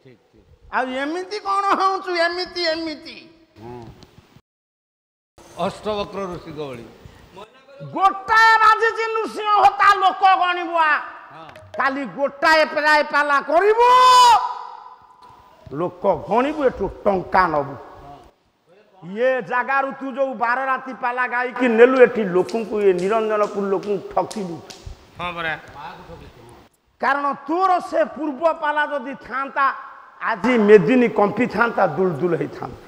एमती कौन हूँ एमती एमती अष्टवक्र ऋषि गवली गोटाए बाजी नृसिंह होता लोक गणिबुआ काली गोटाए प्राय पाला करिबु लोक गणिबु एटू टंका नबु ये जगार तू जो 12 राति पाला गाई कि नेलु एठी लोकन को ये निरंजनपुर लोकन ठकिबु हां बरा कारण तोर से पूर्व पाला जदि थांता आज मेदिनी कंपी थांता दुलदुल हे थांता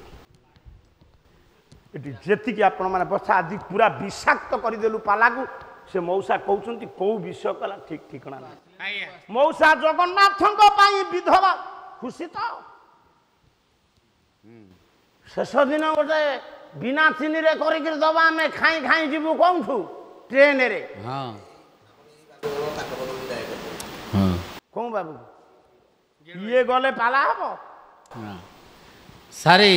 एटी जेतिकी आपण माने बसा आज पूरा विषाक्त करि देलु पाला को से मौसा कहउछंती को विषय कला ठीक ठिकना ना मौसा जगन्नाथंक पाई विधवा खुशी तो शेष दिन गोटे बिना चीनी रे करिक दबा में खाई खाई जीवु कोठू ट्रेन रे हां हां कोन बाबू ये गले पाला हबो सारे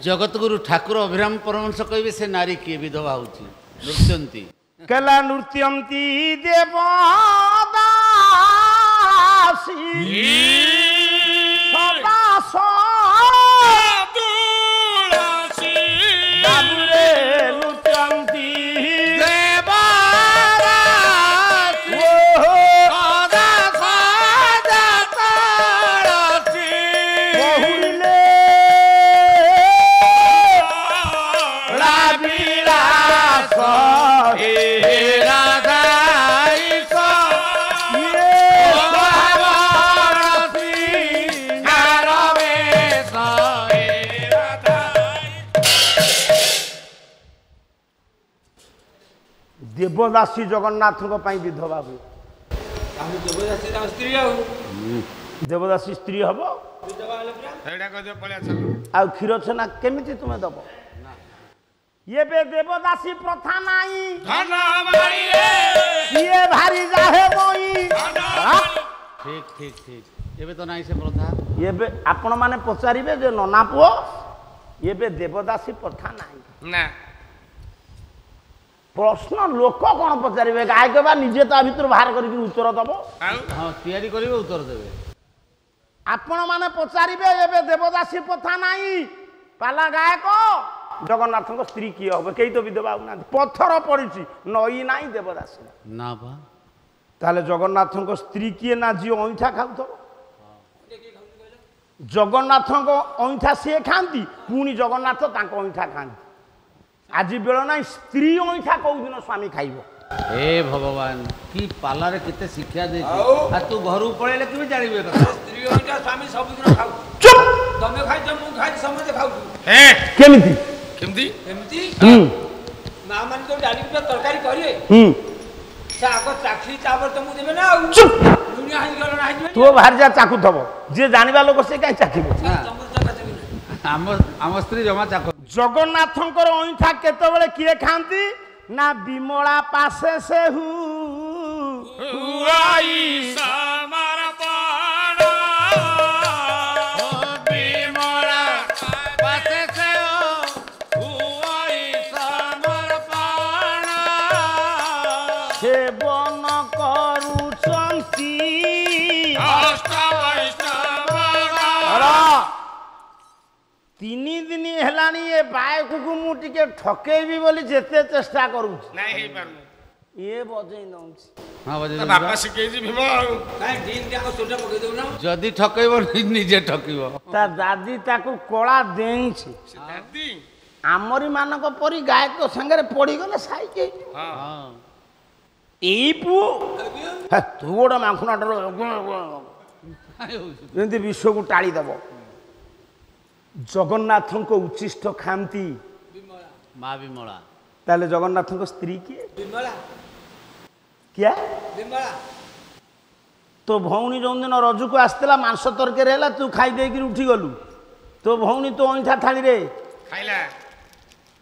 जगतगुरु ठाकुर अभिराम परमहंस कहबे से नारी के विधवा होची नृत्यंती कला नृत्यंती देवदासी सदा तुलसी बाबूरे नृत्यंती देवदासी जगन्नाथ विधवा हुए देवदासी स्त्री हम आ क्षीर छेना केमिति तुमे दब ये बे देवदासी प्रथा नाही ये भारी जाहे मोई ठीक ठीक ठीक एबे तो नाही से प्रथा ये बे आपण माने पचारिबे जे नना पुओ ये बे देवदासी प्रथा नाही ना प्रश्न लोक कौन पचारे गायक बा निजे ता भीतर बाहर करके उत्तर दब हाँ तैयारी करिवे उत्तर देवे आपण माने पचारिबे एबे देवदासी प्रथा नाही पाला गायक जगन्नाथ स्त्री किए हम कई तो विधवा ना पत्थर पड़ी नई ना देवदासी ना बा ताले जगन्नाथ स्त्री किए ना जी अंठा खाऊ जगन्नाथ अंठा सी खाती पुणी जगन्नाथ अंठा खाती आज बेल ना स्त्री अंठा कौ दिन स्वामी खाइब हे भगवान की पालारे केते शिक्षा दे आ तू घर पळेले केबे जानिबे कथा स्त्री अंठा स्वामी सब दिन खाऊ चुप तमे खाइ त मु खाइ समझे खाऊ हे केमिति केमिति केमिति ना मान तो डाली पे तरकारी करिए से आको चाखी चावर त मु देबे ना चुप दुनिया हाइ गलो ना हाइ तू बाहर जा चाकू थबो जे जानिबा लोक से काई चाखिबे आम स्त्री जमा चाक जगन्नाथंकर अंठा केतबेले किए खांती ना विमला पासे से हुआई समर्पण विमला पासे से हुआई समर्पण सेवन करूचंती अष्ट वैष्णव तीन दिन हेलानी ये बाइक को मु टिके ठकेबी बोली जेते चेष्टा करू नहीं हे पारनु ये बजै नउछि हां बजे बापा सिकै जी भीम काई दिन त्या सोटा पकै देउ ना जदी ठकेबो निजे ठकिबो ता दादी ताकू कोळा देइछि दादी आमरी मानक परी गायक संगे पड़ी गले साइके हां एई पु तू गोडा माखुना डर एंती विश्व को टाली दबो जगन्नाथ को उच्चिष्ट खाती माँ विमला ताले जगन्नाथ को स्त्री किए विमला क्या विमला तो भौणी जो दिन रजू को आसला मांस तरकारी है तू खाई दे उठी गलु तो भौणी तो अंठा थाली रे खाइला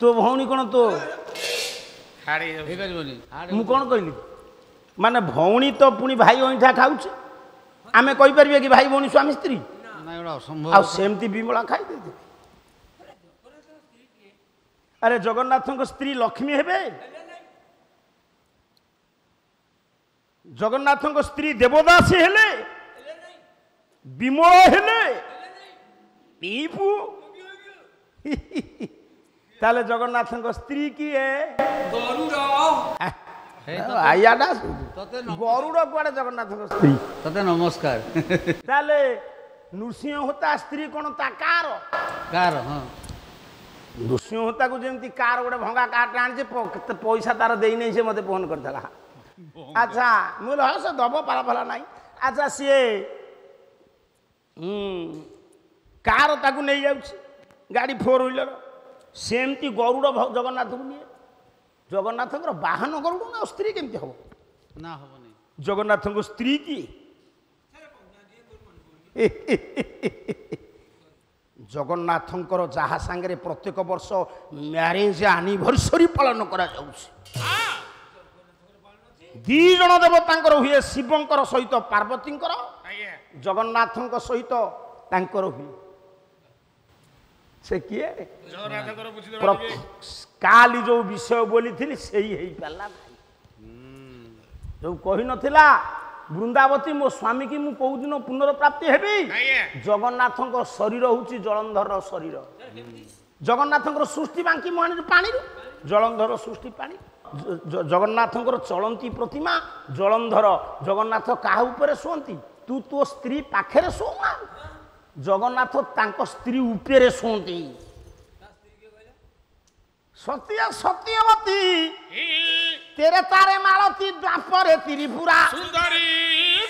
तो भौणी कौन तो हाड़ी मु कौन कहली माने भौणी तो पुणी भाई अंठा खाऊछ आमे कहि परबे कि भाई भौणी स्वामी स्त्री आ सेमती विमला खाई दे अरे जगन्नाथ स्त्री लक्ष्मी हेबे जगन्नाथ स्त्री देवदासी हेले विमला हेले ପିଇବୁ ତାହେଲେ ଜଗନ୍ନାଥଙ୍କ ସ୍ତ୍ରୀ କିଏ? ଗରୁଡ଼। ଆଇଆଟା ତତେ ଗରୁଡ଼ କୁଆଡେ ଜଗନ୍ନାଥଙ୍କ ସ୍ତ୍ରୀ? ତତେ ନମସ୍କାର। ତାହେଲେ ନୃସିଂହ ହୋତା ସ୍ତ୍ରୀ କଣ ତା କାର? କାର ହଁ ନୃସିଂହ ହୋତାକୁ ଯେମିତି କାର ଗୋଟେ ଭଙ୍ଗା କାରଟା ଆଣିছে କେତେ ପଇସା ତାର ଦେଇନେଇ ସେ ମୋତେ ଫୋନ କରିଥିଲା। ଆଚ୍ଛା ମୁଁ କହିଲି ହଁ ସେ ଦବ ପାଲା ନାହିଁ। ଆଚ୍ଛା ସିଏ କାର ତାକୁ ନେଇଯାଉଛି ଗାଡ଼ି 4 ହୁଇଲର ସେମିତି ଗରୁଡ଼ ଜଗନ୍ନାଥକୁ ନିଏ। ଜଗନ୍ନାଥଙ୍କର ବାହନ ଗରୁଡ଼ ନା ସ୍ତ୍ରୀ କେମିତି ହବ? ନା ହବନି। ଜଗନ୍ନାଥଙ୍କ ସ୍ତ୍ରୀ କିଏ? ଜଗନ୍ନାଥଙ୍କର ଯାହା ସାଙ୍ଗରେ ପ୍ରତ୍ୟେକ ବର୍ଷ ମ୍ୟାରେଜ ଆନିଭର୍ସରୀ ପାଳନ କରାଯାଉଛି। 2 ଜଣ ଦେବତାଙ୍କର ହୁଏ, ଶିବଙ୍କର ସହିତ ପାର୍ବତୀଙ୍କର, ଜଗନ୍ନାଥଙ୍କ ସହିତ ତାଙ୍କର ହୁଏ। ସେ କିଏ? କାଲି ଯୋଉ ବିଷୟ ବୋଲିଥିଲି ସେଇ ହେଇପାରିଲା ଭାଇ। ଯୋଉ କହିନଥିଲା ବୃନ୍ଦାବତୀ ମୋ ସ୍ୱାମୀ କି ମୁଁ କୋଉ ଦିନ ପୁନର୍ପ୍ରାପ୍ତି ହେବି? ଜଗନ୍ନାଥଙ୍କ ଶରୀର ହଉଛି ଜଳନ୍ଧରର ଶରୀର। ଜଗନ୍ନାଥଙ୍କର ସୃଷ୍ଟି ବାଙ୍କି ମହାଣୀରୁ ପାଣିରୁ, ଜଳନ୍ଧର ସୃଷ୍ଟି ପାଣି। ଜଗନ୍ନାଥଙ୍କର ଚଳନ୍ତି ପ୍ରତିମା ଜଳନ୍ଧର। ଜଗନ୍ନାଥ କାହା ଉପରେ ଶୁଅନ୍ତି? ତୁ ତୋ ସ୍ତ୍ରୀ ପାଖରେ ଶୋଉନା, ଜଗନ୍ନାଥ ତାଙ୍କ ସ୍ତ୍ରୀ ଉପରେ ଶୁଅନ୍ତି। ସତ୍ୟ ସତ୍ୟବତୀ तेरे तारे मालती द्वापरे त्रिपुरा सुंदरी,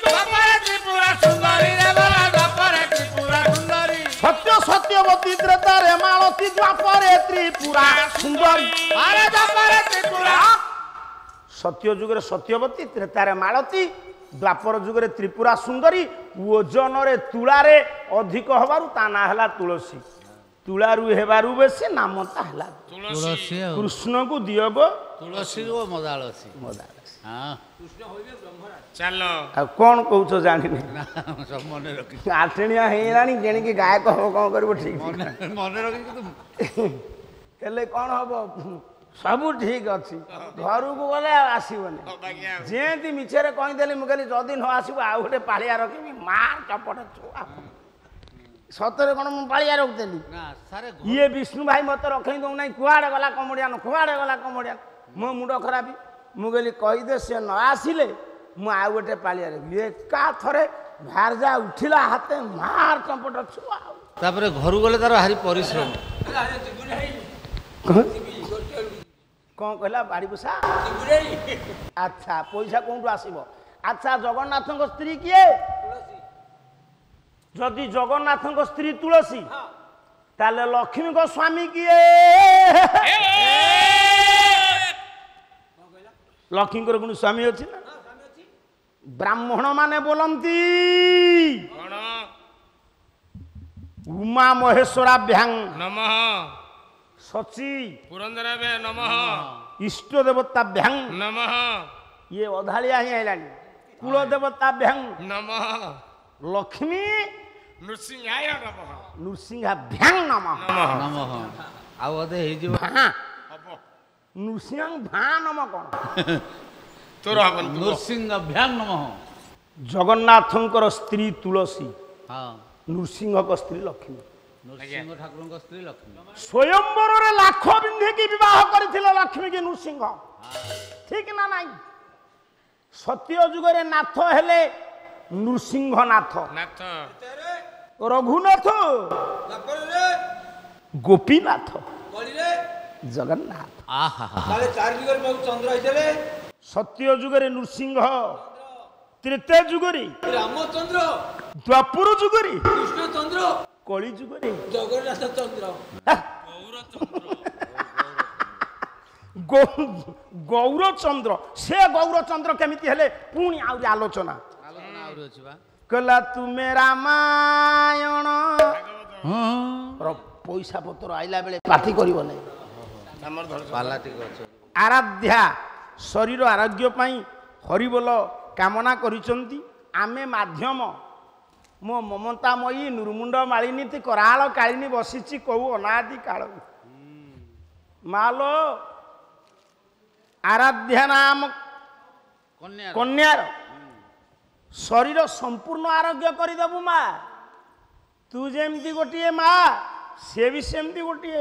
द्वापरे त्रिपुरा सुंदरी रे बाला द्वापरे त्रिपुरा सुंदरी। सत्य सत्यवती तेरे तारे मालती द्वापरे त्रिपुरा सुंदरी, अरे द्वापरे त्रिपुरा। सत्य जुगरे सत्यवती तेरे तारे मालती, द्वापर जुगरे त्रिपुरा सुंदरी। ओजन रे तुला रे अधिक हबारु ता ना हला तुलसी। तुलारू हेबारु बेसी नामता हला तुलसी। कृष्ण को दियो गो तुलसी वो मदालसी। हाँ चल आ कौन कहूछ जानिनी सब मन रखी आठणिया हेलानी जेणी की गायक हो कौन करबो ठीक मन रखी तू हेले कौन हबो सब ठीक अछि। घर को गले आसीबनी जेंती मिछरे कहि देली मु कहली जदी न आसीबो आ गोटे पालिया रखिबी मार चपट छुआ सतरे कौन मु पालिया रख देली ना सारे ये विष्णु भाई मत रखई दो नहीं कुआड़े गला कमड़ियान कुआड़े गला कमड़ियान मो मुंड खराब मु कहली कहि दे से न आसिले मु आ गोटे पालिया रखी एका थरे भारजा उठिला हाथे मार चपट छुआ तापर घर गले तार हारी परिश्रम कौन कहला बाड़ी पुसा अच्छा पैसा कौन आसीबो। अच्छा जगन्नाथଙ୍କ स्त्री किए? जदि जगन्नाथଙ୍କ स्त्री तुलसी ताले लक्ष्मी को स्वामी किए? लक्ष्मी को गुण स्वामी अछि ना? ब्राह्मण माने बोलंती उमा महेश्वराभ्यां नमः, सची पुरंदराभ्यां नमः, इष्ट देवताभ्यां नमः। ये अधालिया ही आइलानी कुल देवताभ्यां नमः, लक्ष्मी नृसिंहाय नमः, नृसिंहाभ्यां नमः नमः। आउ अदे हे जो नृसिंह भा नमः कोन तोर हबन नृसिंहाभ्यां नमः। जगन्नाथंकर स्त्री तुलसी, हां नृसिंह को स्त्री लक्ष्मी। नृसिंह ठाकुर को स्त्री लक्ष्मी स्वयंवर रे लाख बिंधे की विवाह करथिले लक्ष्मी की नृसिंह। ठीक ना नहीं? सत्य जुग रे नाथ हेले नृसिंह नाथ, नाथ रघुनाथ, गोपीनाथ, जगन्नाथ। आहा ताले चार जुगर में चंद्र होइतले सत्य जुग रे नृसिंह, त्रेता जुग रे रामचंद्र, द्वापर जुग रे कृष्ण चंद्र, कली जुग रे जगन्नाथ चंद्र, गौरचंद्र। से गौरचंद्र केमिति हेले पुणी आउरी आलोचना आलोचना आउरी अछि बा कला तुमे रामायण हां पैसा पत्र आइला बेले पार्टी करिवो नै पाला ठीक अछि। आराध्या शरीर आरोग्य पाई हरिबोल कामना करिसंती। आमे माध्यम मो ममतामयी नुरमुंड मालिनी कराल कालिनी बसिची कहू अनादि काल मालो आराध्या नाम कन्यार शरीर संपूर्ण आरोग्य करदेबु मा। तू जेमती गोटे मा सी भी सेमती गोटे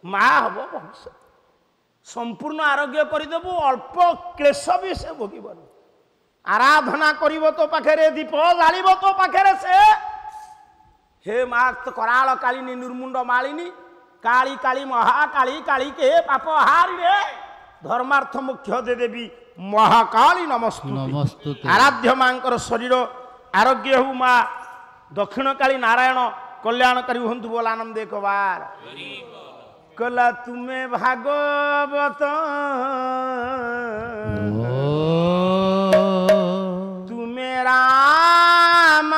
माँ हम भविष्य संपूर्ण आरोग्य करदेबू अल्प क्लेश भी से भोगन आराधना करिब तो पाखे दीप जालिब तो पाखे से हे माँ तो कराल कालिनी निर्मुंड मालिनी काली काली महाकाली काली के पाप हारी रे धर्मार्थ मुख्य दे देवी महाकाली नमस्तुते आराध्य मांकर शरीर आरोग्य हो माँ दक्षिण काली नारायण कल्याणकारी हूँ बोल आनंद एक बार कला तुम्हें भागवत तुम्हें राम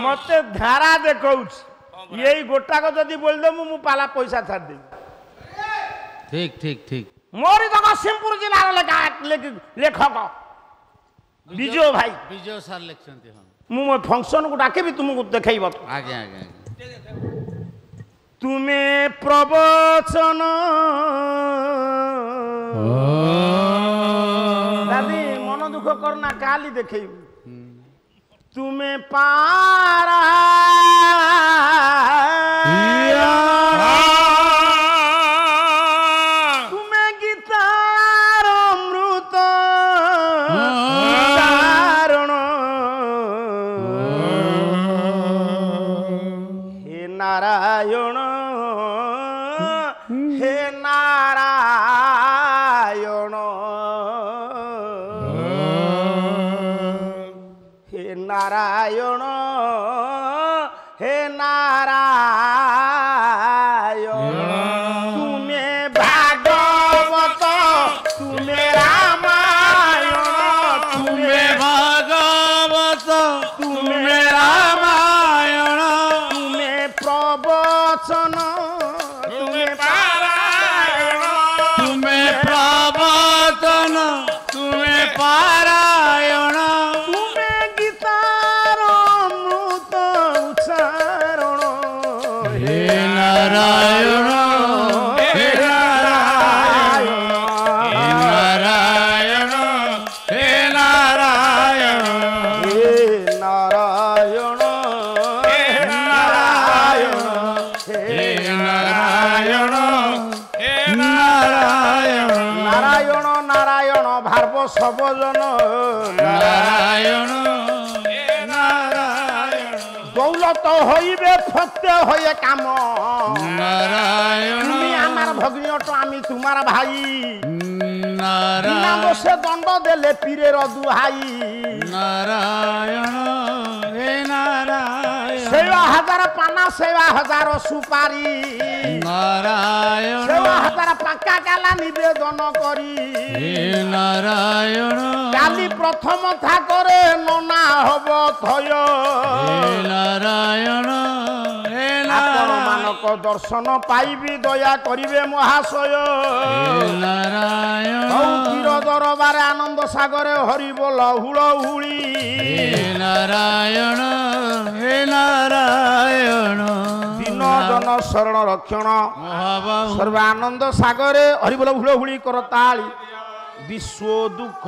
मत धारा देखा यही गोटाक जदि बोलदेबू मु पाला पैसा छाड़देवी ठीक ठीक ठीक मोरी जगतसिंहपुर जिलार लेखक विजय भाई विजय सार लिखते हाँ मु फंक्शन को डाके तुमको देखेब आज्ञा आज्ञा तुम्हें प्रवचन दादी मन दुख करना काली देखेब तुम्हें पारा तुम्हें गीतार अमृत चारण हे नारायण हे नारायण हे नारायण हे नारायण तुम्हें भागवत तुम्हें रामायण तुम्हें भागवत तुम्हें रामायण तुम्हें प्रवचन तुम्हें पारायण तुम्हें प्रवचन तुम्हें पारायण तुम्हें गीतार अमृत उच्चारण हे नारायण हे नारायण हे नारायण हे नारायण हे नारायण हे नारायण हे नारायण हे नारायण नारायण नारायण भार्व सबजन नारायण हे नारायण दौलत হইবে ফতে হয়ে কাম नारायण তুমি আমার ভগ্নী অটো আমি তোমার ভাই नारायण বিনা দোষে দণ্ড দেলে পীরের দুহাই नारायण हे नारायण সেবা হাজার পানা সেবা হাজার সুপারি नारायण সেবা হাজার পাকা কালা নিবেদন করি हे नारायण কালি প্রথম থাকরে ননা হব থয় हे नारायण हे আপন नारायण মানক দর্শন পাইবি দয়া করিবে মহাশয় हे नारायण চির দরবারে আনন্দ সাগরে হরি বল হুড় হুড়ি हे नारायण हे नारायण দিন জন শরণ রক্ষণ महाबाहु সর্বানন্দ সাগরে হরি বল হুড় হুড়ি কর তালি বিশ্ব দুঃখ